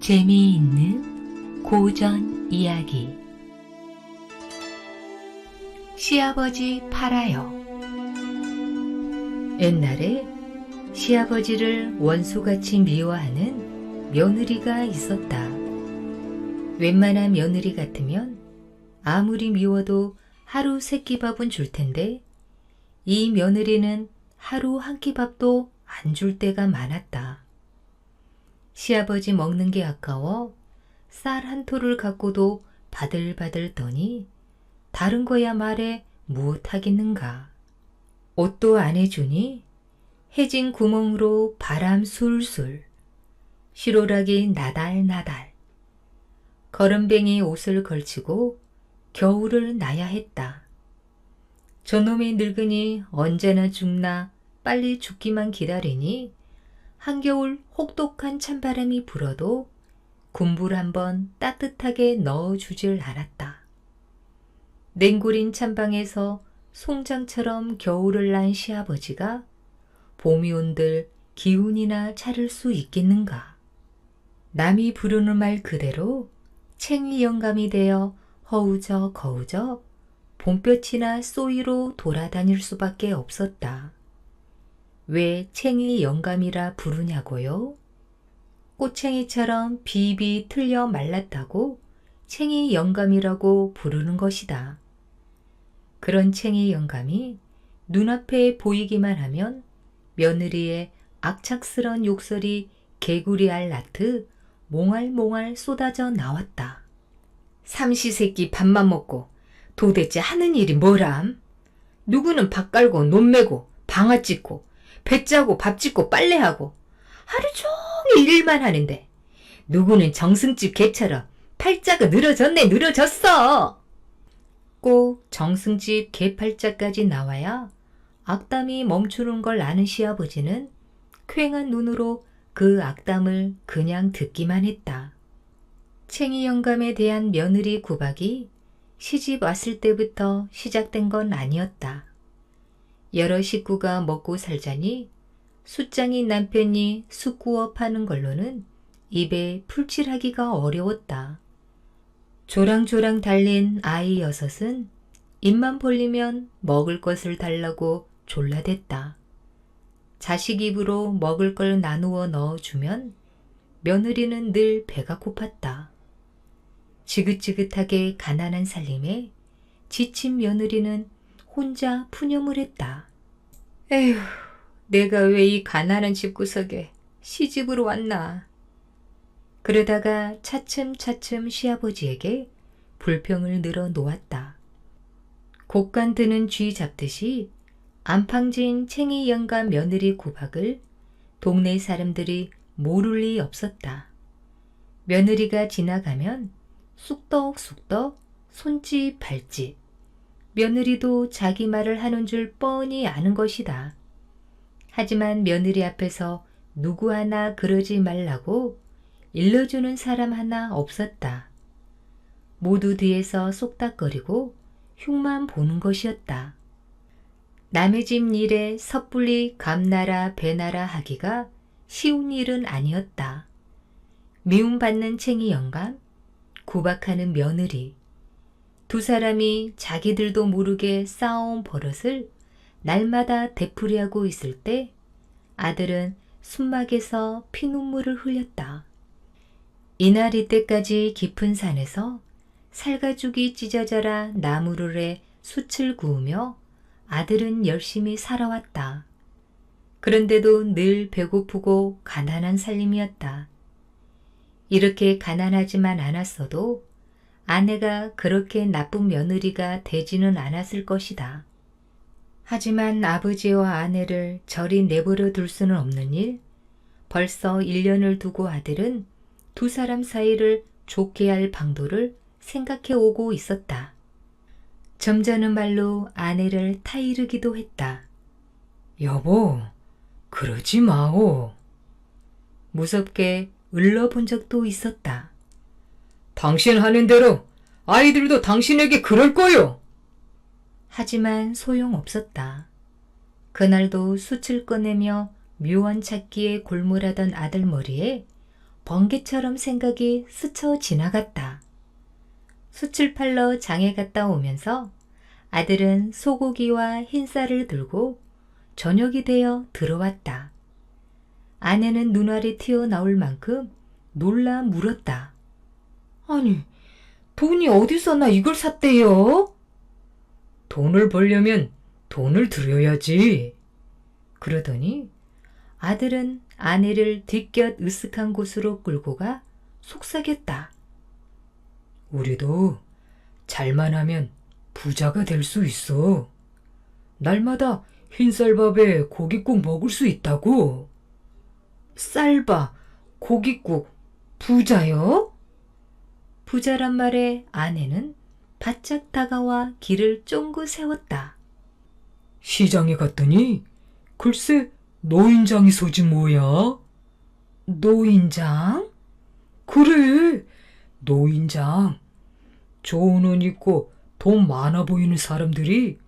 재미있는 고전 이야기. 시아버지 팔아요. 옛날에 시아버지를 원수같이 미워하는 며느리가 있었다. 웬만한 며느리 같으면 아무리 미워도 하루 세 끼밥은 줄 텐데 이 며느리는 하루 한 끼밥도 안 줄 때가 많았다. 시아버지 먹는 게 아까워 쌀 한 톨을 갖고도 바들바들 떠니 다른 거야 말해 무엇하겠는가. 옷도 안 해주니 해진 구멍으로 바람 술술, 시로락이 나달나달. 거름뱅이 옷을 걸치고 겨울을 나야 했다. 저놈의 늙은이 언제나 죽나 빨리 죽기만 기다리니 한겨울 혹독한 찬바람이 불어도 군불 한번 따뜻하게 넣어주질 않았다. 냉골인 찬방에서 송장처럼 겨울을 난 시아버지가 봄이 온들 기운이나 차릴 수 있겠는가. 남이 부르는 말 그대로 챙이 영감이 되어 허우적 거우적 봄볕이나 쏘이로 돌아다닐 수밖에 없었다. 왜 챙이 영감이라 부르냐고요? 꽃챙이처럼 비비 틀려 말랐다고 챙이 영감이라고 부르는 것이다. 그런 챙이 영감이 눈앞에 보이기만 하면 며느리의 악착스런 욕설이 개구리 알 낳듯 몽알몽알 쏟아져 나왔다. 삼시세끼 밥만 먹고 도대체 하는 일이 뭐람? 누구는 밥 깔고 논 메고 방아 찢고 배 짜고 밥 짓고 빨래하고 하루 종일 일만 하는데 누구는 정승집 개처럼 팔자가 늘어졌네 늘어졌어. 꼭 정승집 개 팔자까지 나와야 악담이 멈추는 걸 아는 시아버지는 퀭한 눈으로 그 악담을 그냥 듣기만 했다. 챙이 영감에 대한 며느리 구박이 시집 왔을 때부터 시작된 건 아니었다. 여러 식구가 먹고 살자니 숫장인 남편이 쑥 구워 파는 걸로는 입에 풀칠하기가 어려웠다. 조랑조랑 달린 아이 여섯은 입만 벌리면 먹을 것을 달라고 졸라댔다. 자식 입으로 먹을 걸 나누어 넣어주면 며느리는 늘 배가 고팠다. 지긋지긋하게 가난한 살림에 지친 며느리는 혼자 푸념을 했다. 에휴, 내가 왜 이 가난한 집구석에 시집으로 왔나. 그러다가 차츰차츰 시아버지에게 불평을 늘어 놓았다. 곡간 드는 쥐 잡듯이 안팡진 챙이 영감 며느리 구박을 동네 사람들이 모를 리 없었다. 며느리가 지나가면 쑥덕쑥덕 손짓 발짓. 며느리도 자기 말을 하는 줄 뻔히 아는 것이다. 하지만 며느리 앞에서 누구 하나 그러지 말라고 일러주는 사람 하나 없었다. 모두 뒤에서 쏙닥거리고 흉만 보는 것이었다. 남의 집 일에 섣불리 감나라 배나라 하기가 쉬운 일은 아니었다. 미움받는 챙이 영감, 구박하는 며느리, 두 사람이 자기들도 모르게 쌓아온 버릇을 날마다 되풀이하고 있을 때 아들은 숨막에서 피눈물을 흘렸다. 이날 이때까지 깊은 산에서 살가죽이 찢어져라 나무를에 숯을 구우며 아들은 열심히 살아왔다. 그런데도 늘 배고프고 가난한 살림이었다. 이렇게 가난하지만 않았어도 아내가 그렇게 나쁜 며느리가 되지는 않았을 것이다. 하지만 아버지와 아내를 저리 내버려 둘 수는 없는 일, 벌써 1년을 두고 아들은 두 사람 사이를 좋게 할 방도를 생각해 오고 있었다. 점잖은 말로 아내를 타이르기도 했다. 여보, 그러지 마오. 무섭게 을러본 적도 있었다. 당신 하는 대로 아이들도 당신에게 그럴 거요. 하지만 소용없었다. 그날도 숯을 꺼내며 묘한 찾기에 골몰하던 아들 머리에 번개처럼 생각이 스쳐 지나갔다. 숯을 팔러 장에 갔다 오면서 아들은 소고기와 흰쌀을 들고 저녁이 되어 들어왔다. 아내는 눈알이 튀어나올 만큼 놀라 물었다. 아니, 돈이 어디서나 이걸 샀대요? 돈을 벌려면 돈을 들여야지. 그러더니 아들은 아내를 뒷곁 으슥한 곳으로 끌고 가 속삭였다. 우리도 잘만 하면 부자가 될 수 있어. 날마다 흰쌀밥에 고깃국 먹을 수 있다고. 쌀밥, 고깃국, 부자요? 부자란 말에 아내는 바짝 다가와 귀를 쫑긋 세웠다. 시장에 갔더니 글쎄 노인장이 서지 뭐야? 노인장? 그래, 노인장. 좋은 옷 입고 돈 많아 보이는 사람들이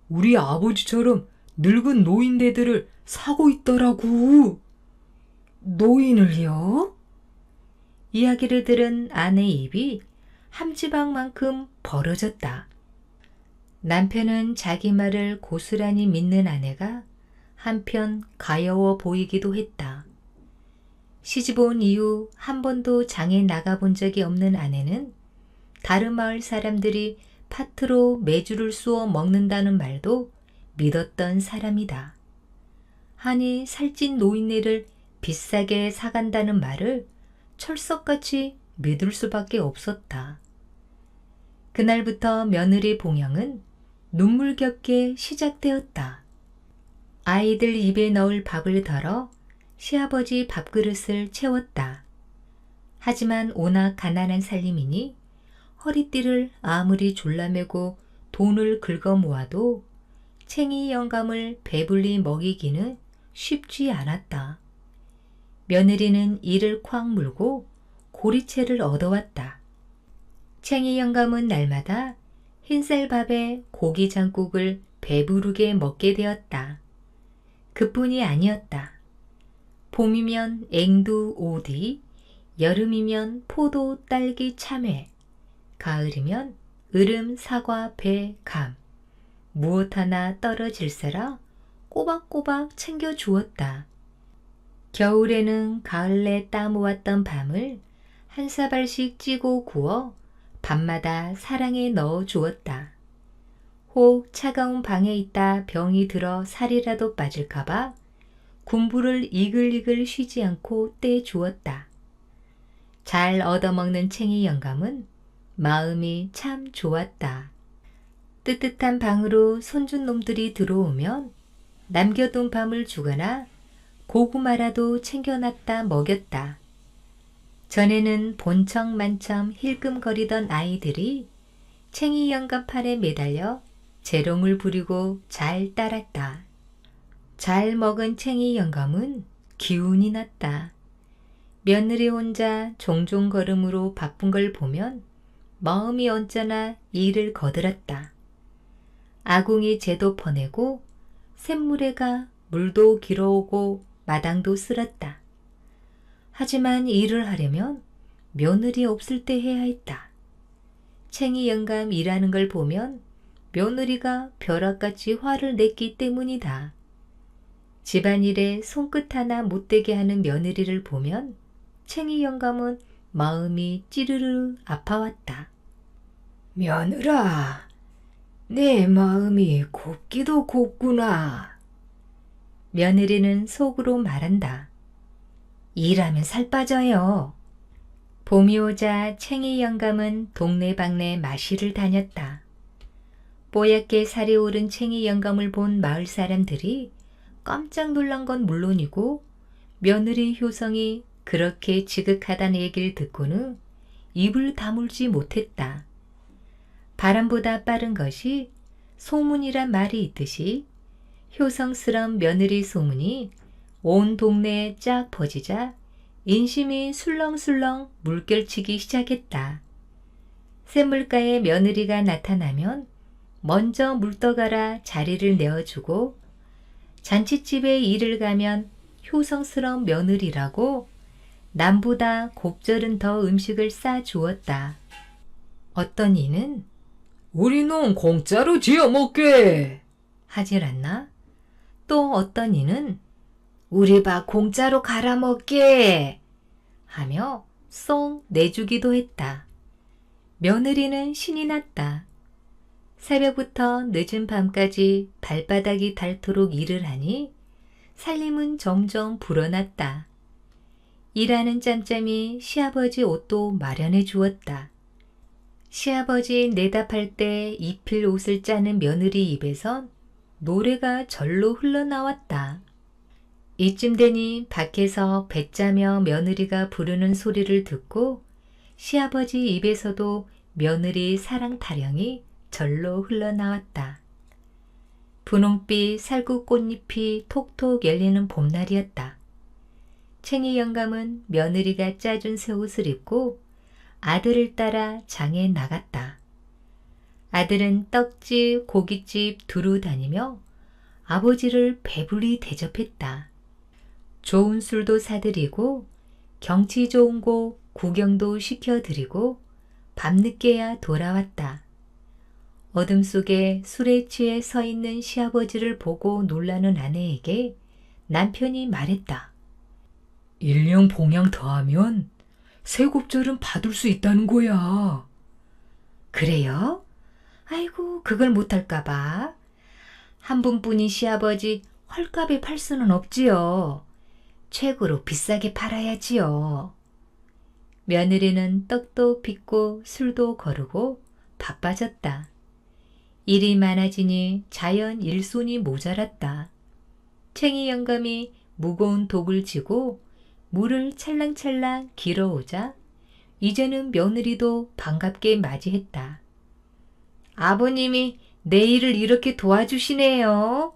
우리 아버지처럼 늙은 노인네들을 사고 있더라고. 노인을요? 이야기를 들은 아내 입이 함지박만큼 벌어졌다. 남편은 자기 말을 고스란히 믿는 아내가 한편 가여워 보이기도 했다. 시집 온 이후 한 번도 장에 나가본 적이 없는 아내는 다른 마을 사람들이 팥으로 메주를 쑤어 먹는다는 말도 믿었던 사람이다. 하니 살찐 노인네를 비싸게 사간다는 말을 철석같이 믿을 수밖에 없었다. 그날부터 며느리 봉영은 눈물겹게 시작되었다. 아이들 입에 넣을 밥을 덜어 시아버지 밥그릇을 채웠다. 하지만 워낙 가난한 살림이니 허리띠를 아무리 졸라매고 돈을 긁어 모아도 챙이 영감을 배불리 먹이기는 쉽지 않았다. 며느리는 이를 콱 물고 고리채를 얻어왔다. 챙이 영감은 날마다 흰쌀밥에 고기장국을 배부르게 먹게 되었다. 그뿐이 아니었다. 봄이면 앵두, 오디, 여름이면 포도, 딸기, 참외, 가을이면 으름, 사과, 배, 감, 무엇 하나 떨어질세라 꼬박꼬박 챙겨주었다. 겨울에는 가을내 따모았던 밤을 한 사발씩 찌고 구워 밤마다 사랑에 넣어 주었다. 혹 차가운 방에 있다 병이 들어 살이라도 빠질까봐 군부를 이글이글 쉬지 않고 떼 주었다. 잘 얻어먹는 챙이 영감은 마음이 참 좋았다. 뜨뜻한 방으로 손준 놈들이 들어오면 남겨둔 밤을 주거나 고구마라도 챙겨놨다 먹였다. 전에는 본청만청 힐끔거리던 아이들이 챙이 영감 팔에 매달려 재롱을 부리고 잘 따랐다. 잘 먹은 챙이 영감은 기운이 났다. 며느리 혼자 종종 걸음으로 바쁜 걸 보면 마음이 언짢아 일을 거들었다. 아궁이 재도 퍼내고 샘물에가 물도 길어오고 마당도 쓸었다. 하지만 일을 하려면 며느리 없을 때 해야 했다. 챙이 영감 일하는 걸 보면 며느리가 벼락같이 화를 냈기 때문이다. 집안일에 손끝 하나 못대게 하는 며느리를 보면 챙이 영감은 마음이 찌르르 아파왔다. 며느라, 내 마음이 곱기도 곱구나. 며느리는 속으로 말한다. 일하면 살 빠져요. 봄이 오자 챙이 영감은 동네방네 마시를 다녔다. 뽀얗게 살이 오른 챙이 영감을 본 마을 사람들이 깜짝 놀란 건 물론이고 며느리 효성이 그렇게 지극하다는 얘기를 듣고는 입을 다물지 못했다. 바람보다 빠른 것이 소문이란 말이 있듯이 효성스런 며느리 소문이 온 동네에 쫙 퍼지자 인심이 술렁술렁 물결치기 시작했다. 샘물가에 며느리가 나타나면 먼저 물떠가라 자리를 내어주고 잔치집에 일을 가면 효성스러운 며느리라고 남보다 곱절은 더 음식을 싸 주었다. 어떤 이는 우리는 공짜로 지어 먹게. 하질 않나? 또 어떤 이는 우리 밥 공짜로 갈아 먹게 하며 쏙 내주기도 했다. 며느리는 신이 났다. 새벽부터 늦은 밤까지 발바닥이 닳도록 일을 하니 살림은 점점 불어났다. 일하는 짬짬이 시아버지 옷도 마련해 주었다. 시아버지 내답할 때 입힐 옷을 짜는 며느리 입에선 노래가 절로 흘러나왔다. 이쯤 되니 밖에서 배 짜며 며느리가 부르는 소리를 듣고 시아버지 입에서도 며느리 사랑 타령이 절로 흘러나왔다. 분홍빛 살구 꽃잎이 톡톡 열리는 봄날이었다. 챙이 영감은 며느리가 짜준 새 옷을 입고 아들을 따라 장에 나갔다. 아들은 떡집, 고깃집 두루 다니며 아버지를 배불리 대접했다. 좋은 술도 사드리고 경치 좋은 곳 구경도 시켜드리고 밤늦게야 돌아왔다. 어둠 속에 술에 취해 서 있는 시아버지를 보고 놀라는 아내에게 남편이 말했다. 1년 봉양 더하면 세곱절은 받을 수 있다는 거야. 그래요? 아이고, 그걸 못할까봐. 한 분뿐인 시아버지 헐값에 팔 수는 없지요. 최고로 비싸게 팔아야지요. 며느리는 떡도 빚고 술도 거르고 바빠졌다. 일이 많아지니 자연 일손이 모자랐다. 챙이 영감이 무거운 독을 지고 물을 찰랑찰랑 길어오자 이제는 며느리도 반갑게 맞이했다. 아버님이 내 일을 이렇게 도와주시네요.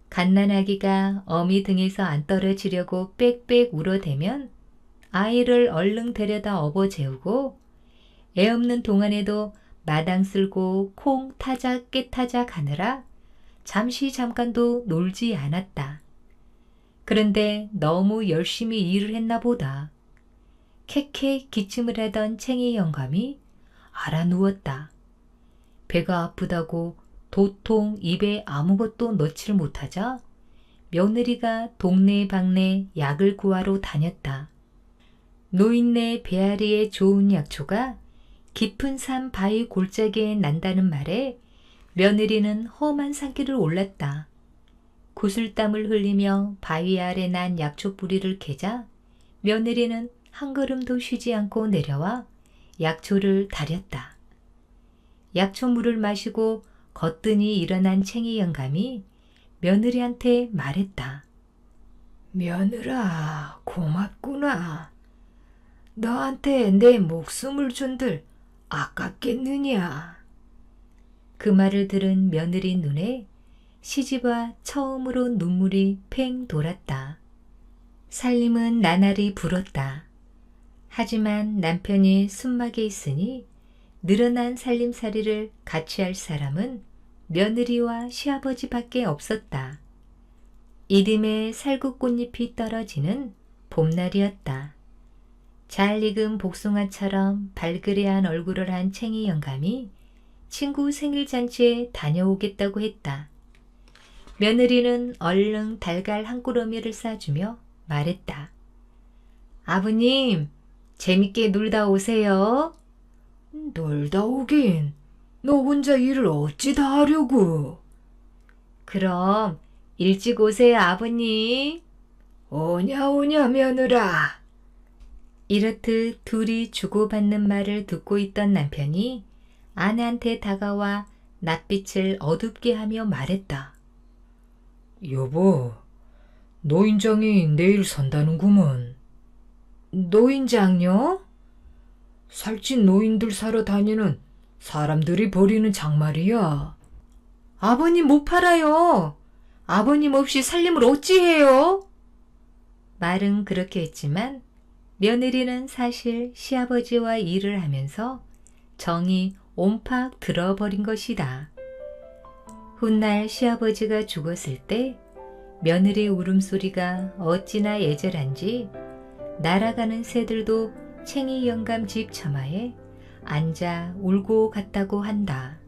갓난아기가 어미 등에서 안 떨어지려고 빽빽 울어대면 아이를 얼른 데려다 업어 재우고 애 없는 동안에도 마당 쓸고 콩 타작 깨타작 하느라 잠깐도 놀지 않았다. 그런데 너무 열심히 일을 했나 보다. 캐캐 기침을 하던 챙이 영감이 알아 누웠다. 배가 아프다고 도통 입에 아무것도 넣지를 못하자 며느리가 동네방네 약을 구하러 다녔다. 노인네 배앓이에 좋은 약초가 깊은 산 바위 골짜기에 난다는 말에 며느리는 험한 산길을 올랐다. 구슬땀을 흘리며 바위 아래 난 약초 뿌리를 캐자 며느리는 한 걸음도 쉬지 않고 내려와 약초를 다렸다. 약초물을 마시고 거뜬히 일어난 챙이 영감이 며느리한테 말했다. 며느라, 고맙구나. 너한테 내 목숨을 준들 아깝겠느냐. 그 말을 들은 며느리 눈에 시집와 처음으로 눈물이 팽 돌았다. 살림은 나날이 불었다. 하지만 남편이 숨막에 있으니 늘어난 살림살이를 같이 할 사람은 며느리와 시아버지밖에 없었다. 이듬해 살구꽃잎이 떨어지는 봄날이었다. 잘 익은 복숭아처럼 발그레한 얼굴을 한 챙이 영감이 친구 생일잔치에 다녀오겠다고 했다. 며느리는 얼른 달걀 한 꾸러미를 싸주며 말했다. 아버님, 재밌게 놀다 오세요. 놀다 오긴. 너 혼자 일을 어찌 다 하려고. 그럼 일찍 오세요, 아버님. 오냐 오냐 며느라. 이렇듯 둘이 주고받는 말을 듣고 있던 남편이 아내한테 다가와 낯빛을 어둡게 하며 말했다. 여보, 노인장이 내일 산다는구먼. 노인장요? 살찐 노인들 사러 다니는 사람들이 버리는 장말이야. 아버님 못 팔아요. 아버님 없이 살림을 어찌해요? 말은 그렇게 했지만 며느리는 사실 시아버지와 일을 하면서 정이 옴팍 들어버린 것이다. 훗날 시아버지가 죽었을 때 며느리 울음소리가 어찌나 애절한지 날아가는 새들도 챙이 영감 집 처마에 앉아 울고 갔다고 한다.